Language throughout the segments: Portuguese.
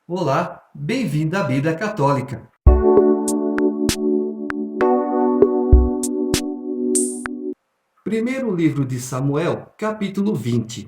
Olá, bem-vindo à Bíblia Católica. Primeiro livro de Samuel, capítulo 20.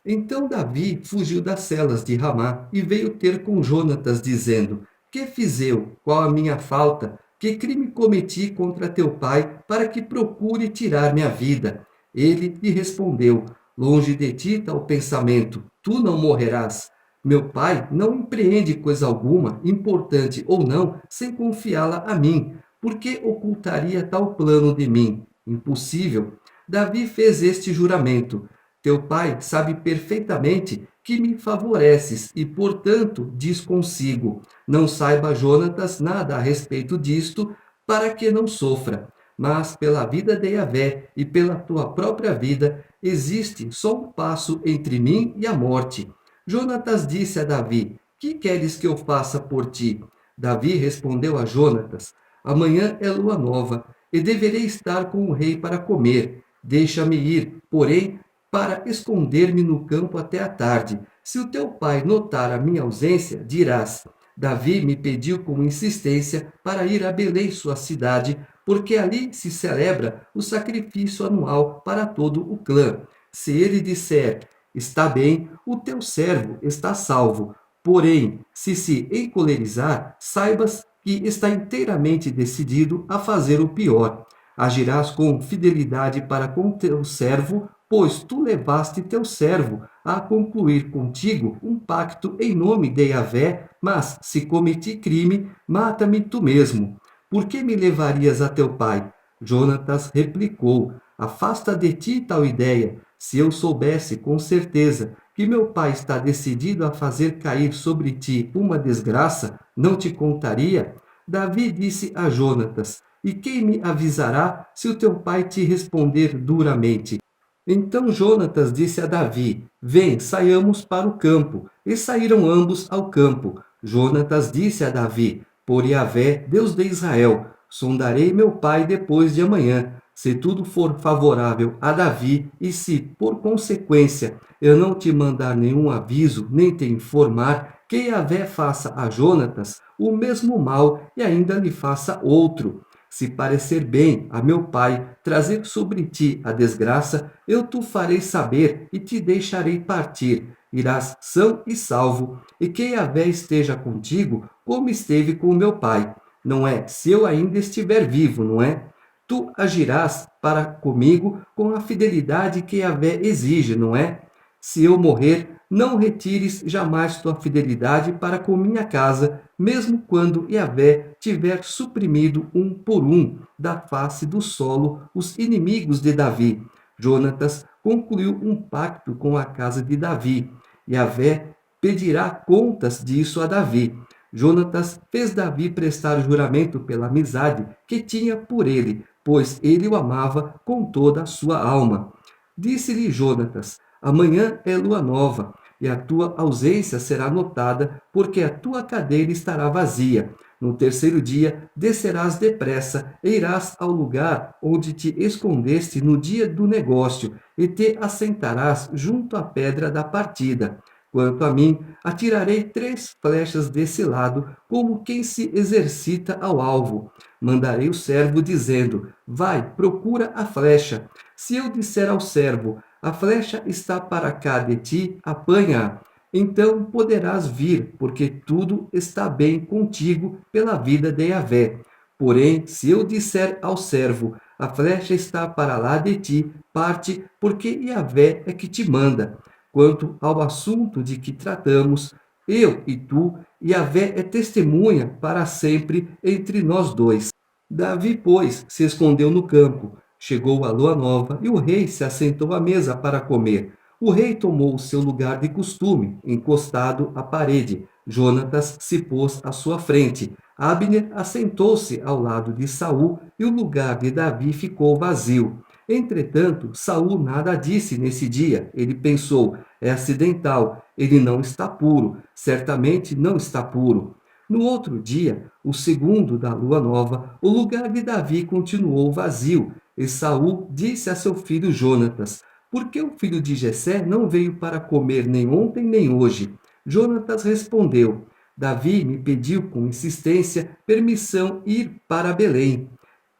Então Davi fugiu das celas de Ramá e veio ter com Jonatas, dizendo: Que fiz eu? Qual a minha falta? Que crime cometi contra teu pai, para que procure tirar minha vida? Ele lhe respondeu: Longe de ti tal pensamento, tu não morrerás. Meu pai não empreende coisa alguma, importante ou não, sem confiá-la a mim. Por que ocultaria tal plano de mim? Impossível. Davi fez este juramento: Teu pai sabe perfeitamente que me favoreces e, portanto, diz consigo: Não saiba Jonatas nada a respeito disto, para que não sofra. Mas pela vida de Yahvé e pela tua própria vida, existe só um passo entre mim e a morte. Jonatas disse a Davi: Que queres que eu faça por ti? Davi respondeu a Jonatas: Amanhã é lua nova, e deverei estar com o rei para comer. Deixa-me ir, porém, para esconder-me no campo até a tarde. Se o teu pai notar a minha ausência, dirás: Davi me pediu com insistência para ir a Belém, sua cidade, porque ali se celebra o sacrifício anual para todo o clã. Se ele disser: Está bem, o teu servo está salvo. Porém, se encolerizar, saibas que está inteiramente decidido a fazer o pior. Agirás com fidelidade para com teu servo, pois tu levaste teu servo a concluir contigo um pacto em nome de Yahvé, mas se cometi crime, mata-me tu mesmo. Por que me levarias a teu pai? Jonatas replicou: Afasta de ti tal ideia. Se eu soubesse com certeza que meu pai está decidido a fazer cair sobre ti uma desgraça, não te contaria? Davi disse a Jonatas: E quem me avisará se o teu pai te responder duramente? Então Jonatas disse a Davi: Vem, saiamos para o campo. E saíram ambos ao campo. Jonatas disse a Davi: Por Yahvé, Deus de Israel, sondarei meu pai depois de amanhã. Se tudo for favorável a Davi, e se, por consequência, eu não te mandar nenhum aviso, nem te informar, que Yahvé faça a Jonatas o mesmo mal e ainda lhe faça outro. Se parecer bem a meu pai trazer sobre ti a desgraça, eu te farei saber e te deixarei partir. Irás são e salvo, e que Yahvé esteja contigo, como esteve com meu pai. Não é se eu ainda estiver vivo, não é? Tu agirás para comigo com a fidelidade que Yahvé exige, não é? Se eu morrer, não retires jamais tua fidelidade para com minha casa, mesmo quando Yahvé tiver suprimido um por um da face do solo os inimigos de Davi. Jonatas concluiu um pacto com a casa de Davi. Yahvé pedirá contas disso a Davi. Jonatas fez Davi prestar juramento pela amizade que tinha por ele, pois ele o amava com toda a sua alma. Disse-lhe Jonatas: Amanhã é lua nova, e a tua ausência será notada, porque a tua cadeira estará vazia. No terceiro dia descerás depressa e irás ao lugar onde te escondeste no dia do negócio, e te assentarás junto à pedra da partida. Quanto a mim, atirarei 3 flechas desse lado, como quem se exercita ao alvo. Mandarei o servo dizendo: Vai, procura a flecha. Se eu disser ao servo: A flecha está para cá de ti, apanha-a. Então poderás vir, porque tudo está bem contigo pela vida de Yahvé. Porém, se eu disser ao servo: A flecha está para lá de ti, parte, porque Yahvé é que te manda. Quanto ao assunto de que tratamos, eu e tu, Yahvé é testemunha para sempre entre nós dois. Davi, pois, se escondeu no campo. Chegou a lua nova e o rei se assentou à mesa para comer. O rei tomou o seu lugar de costume, encostado à parede. Jonatas se pôs à sua frente. Abner assentou-se ao lado de Saul e o lugar de Davi ficou vazio. Entretanto, Saul nada disse nesse dia. Ele pensou: é acidental, ele não está puro, certamente não está puro. No outro dia, o segundo da lua nova, o lugar de Davi continuou vazio, e Saul disse a seu filho Jonatas: Por que o filho de Jessé não veio para comer nem ontem nem hoje? Jonatas respondeu: Davi me pediu com insistência permissão ir para Belém.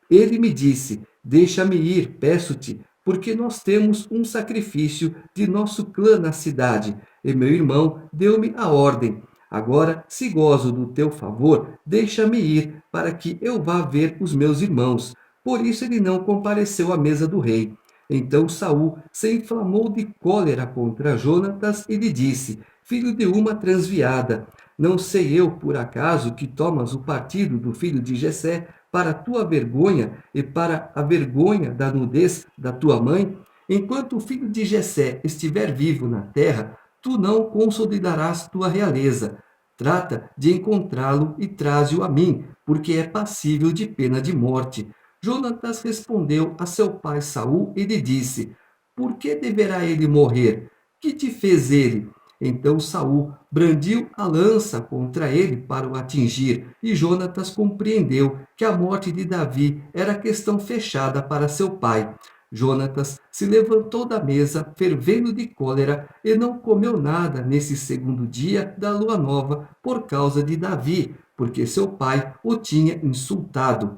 Ele me disse: Deixa-me ir, peço-te, porque nós temos um sacrifício de nosso clã na cidade, e meu irmão deu-me a ordem. Agora, se gozo do teu favor, deixa-me ir, para que eu vá ver os meus irmãos. Por isso ele não compareceu à mesa do rei. Então Saul se inflamou de cólera contra Jonatas e lhe disse: Filho de uma transviada, não sei eu, por acaso, que tomas o partido do filho de Jessé para a tua vergonha e para a vergonha da nudez da tua mãe? Enquanto o filho de Jessé estiver vivo na terra, tu não consolidarás tua realeza. Trata de encontrá-lo e traze-o a mim, porque é passível de pena de morte. Jonatas respondeu a seu pai Saul e lhe disse: Por que deverá ele morrer? Que te fez ele? Então Saul brandiu a lança contra ele para o atingir, e Jonatas compreendeu que a morte de Davi era questão fechada para seu pai. Jonatas se levantou da mesa, fervendo de cólera, e não comeu nada nesse segundo dia da lua nova por causa de Davi, porque seu pai o tinha insultado.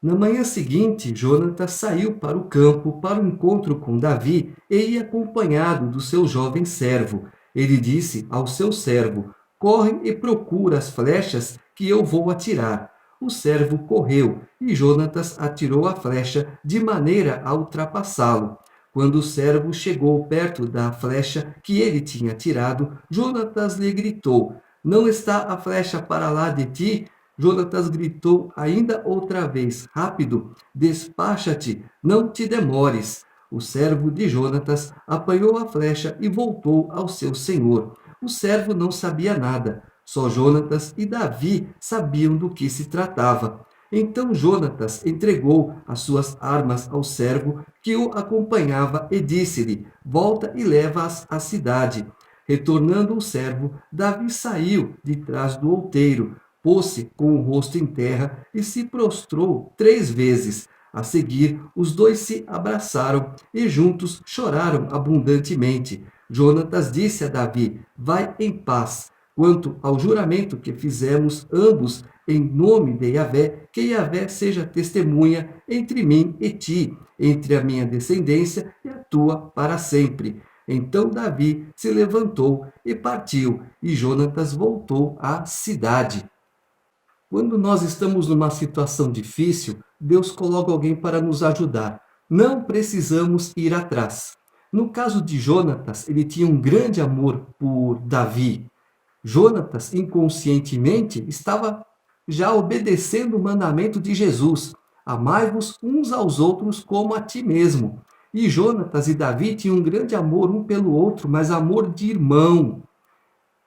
Na manhã seguinte, Jonatas saiu para o campo para o encontro com Davi e ia acompanhado do seu jovem servo. Ele disse ao seu servo: Corre e procura as flechas que eu vou atirar. O servo correu e Jonatas atirou a flecha de maneira a ultrapassá-lo. Quando o servo chegou perto da flecha que ele tinha atirado, Jonatas lhe gritou: Não está a flecha para lá de ti? Jonatas gritou ainda outra vez: Rápido, despacha-te, não te demores. O servo de Jonatas apanhou a flecha e voltou ao seu senhor. O servo não sabia nada, só Jonatas e Davi sabiam do que se tratava. Então Jonatas entregou as suas armas ao servo que o acompanhava e disse-lhe: Volta e leva-as à cidade. Retornando o servo, Davi saiu de trás do outeiro, pôs-se com o rosto em terra e se prostrou 3 vezes. A seguir, os dois se abraçaram e juntos choraram abundantemente. Jonatas disse a Davi: Vai em paz. Quanto ao juramento que fizemos ambos em nome de Yahvé, que Yahvé seja testemunha entre mim e ti, entre a minha descendência e a tua para sempre. Então Davi se levantou e partiu, e Jonatas voltou à cidade. Quando nós estamos numa situação difícil, Deus coloca alguém para nos ajudar. Não precisamos ir atrás. No caso de Jonatas, ele tinha um grande amor por Davi. Jonatas, inconscientemente, estava já obedecendo o mandamento de Jesus: Amai-vos uns aos outros como a ti mesmo. E Jonatas e Davi tinham um grande amor um pelo outro, mas amor de irmão.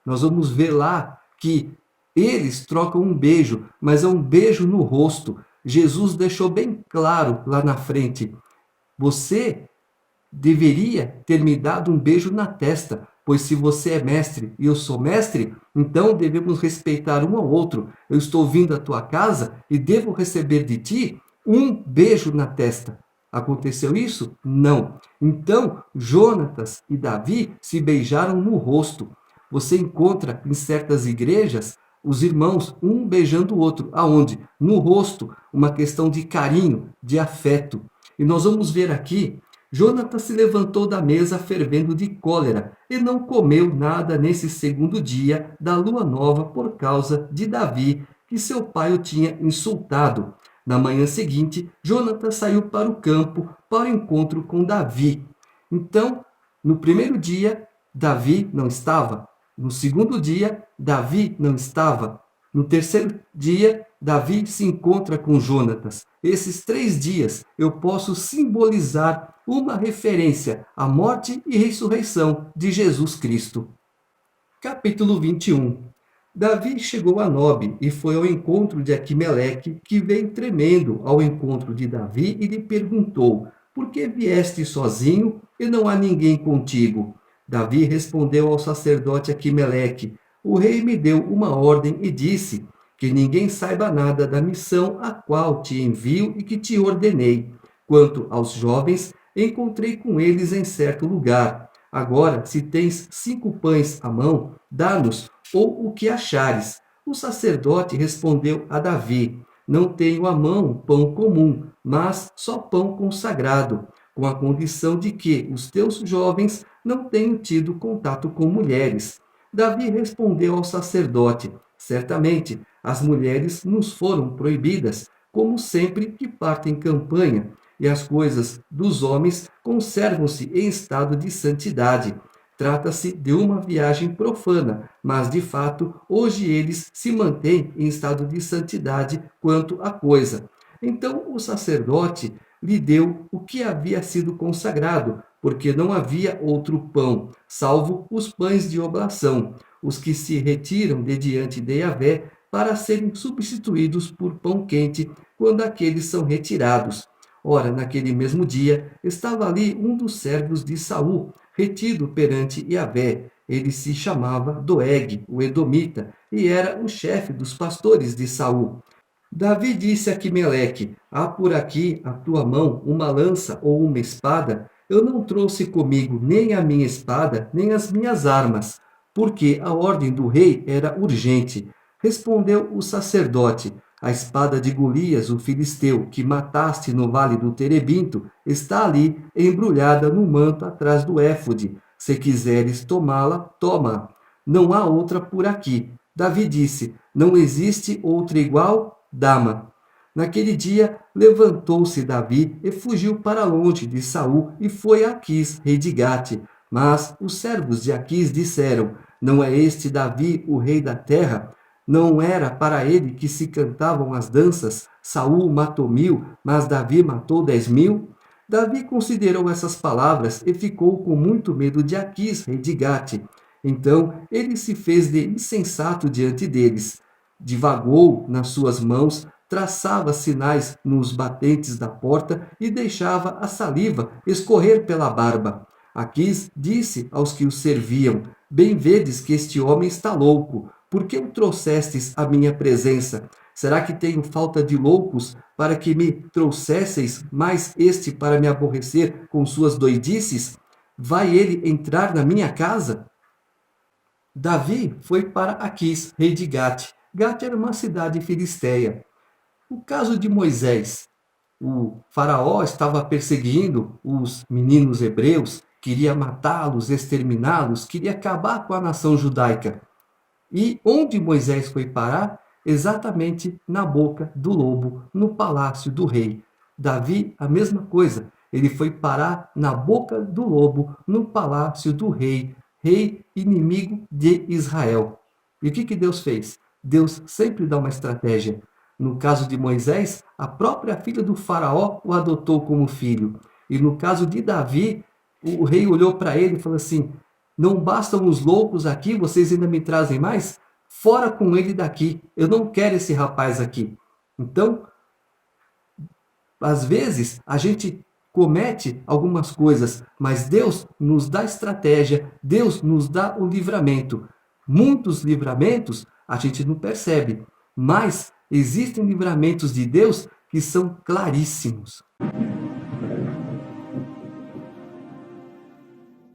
Nós vamos ver lá que eles trocam um beijo, mas é um beijo no rosto. Jesus deixou bem claro lá na frente: Você deveria ter me dado um beijo na testa, pois se você é mestre e eu sou mestre, então devemos respeitar um ao outro. Eu estou vindo à tua casa e devo receber de ti um beijo na testa. Aconteceu isso? Não. Então, Jonatas e Davi se beijaram no rosto. Você encontra em certas igrejas os irmãos um beijando o outro. Aonde? No rosto. Uma questão de carinho, de afeto. E nós vamos ver aqui: Jonatas se levantou da mesa fervendo de cólera e não comeu nada nesse segundo dia da lua nova por causa de Davi, que seu pai o tinha insultado. Na manhã seguinte, Jonatas saiu para o campo para o encontro com Davi. Então, no primeiro dia, Davi não estava. No segundo dia, Davi não estava. No terceiro dia, Davi se encontra com Jonatas. Esses 3 dias eu posso simbolizar uma referência à morte e ressurreição de Jesus Cristo. Capítulo 21. Davi chegou a Nobe e foi ao encontro de Aquimeleque, que veio tremendo ao encontro de Davi e lhe perguntou: Por que vieste sozinho e não há ninguém contigo? Davi respondeu ao sacerdote Aquimeleque: O rei me deu uma ordem e disse: Que ninguém saiba nada da missão a qual te envio e que te ordenei. Quanto aos jovens, encontrei com eles em certo lugar. Agora, se tens 5 pães à mão, dá-nos ou o que achares. O sacerdote respondeu a Davi: Não tenho à mão pão comum, mas só pão consagrado, com a condição de que os teus jovens não tenham tido contato com mulheres. Davi respondeu ao sacerdote: Certamente, as mulheres nos foram proibidas, como sempre que partem campanha, e as coisas dos homens conservam-se em estado de santidade. Trata-se de uma viagem profana, mas de fato hoje eles se mantêm em estado de santidade quanto à coisa. Então o sacerdote lhe deu o que havia sido consagrado, porque não havia outro pão, salvo os pães de oblação, os que se retiram de diante de Yahvé para serem substituídos por pão quente quando aqueles são retirados. Ora, naquele mesmo dia, estava ali um dos servos de Saul, retido perante Yahvé. Ele se chamava Doeg, o Edomita, e era o chefe dos pastores de Saul. Davi disse a Quimeleque: Há por aqui à tua mão uma lança ou uma espada? Eu não trouxe comigo nem a minha espada, nem as minhas armas, porque a ordem do rei era urgente. Respondeu o sacerdote: A espada de Golias, o filisteu, que mataste no vale do Terebinto, está ali, embrulhada no manto atrás do éfode. Se quiseres tomá-la, toma. Não há outra por aqui. Davi disse: Não existe outra igual? Dama. Naquele dia levantou-se Davi e fugiu para longe de Saul e foi a Aquis, rei de Gate. Mas os servos de Aquis disseram: Não é este Davi o rei da terra? Não era para ele que se cantavam as danças? Saul matou 1000, mas Davi matou 10.000? Davi considerou essas palavras e ficou com muito medo de Aquis, rei de Gate. Então ele se fez de insensato diante deles. Divagou nas suas mãos, traçava sinais nos batentes da porta e deixava a saliva escorrer pela barba. Aquis disse aos que o serviam: Bem vedes que este homem está louco. Por que o trouxestes à minha presença? Será que tenho falta de loucos para que me trouxesseis mais este para me aborrecer com suas doidices? Vai ele entrar na minha casa? Davi foi para Aquis, rei de Gate. Gate era uma cidade filisteia. O caso de Moisés. O faraó estava perseguindo os meninos hebreus, queria matá-los, exterminá-los, queria acabar com a nação judaica. E onde Moisés foi parar? Exatamente na boca do lobo, no palácio do rei. Davi, a mesma coisa. Ele foi parar na boca do lobo, no palácio do rei, rei inimigo de Israel. E o que Deus fez? Deus sempre dá uma estratégia. No caso de Moisés, a própria filha do faraó o adotou como filho. E no caso de Davi, o rei olhou para ele e falou assim: Não bastam os loucos aqui, vocês ainda me trazem mais? Fora com ele daqui, eu não quero esse rapaz aqui. Então, às vezes, a gente comete algumas coisas, mas Deus nos dá estratégia, Deus nos dá o livramento. Muitos livramentos a gente não percebe, mas existem livramentos de Deus que são claríssimos.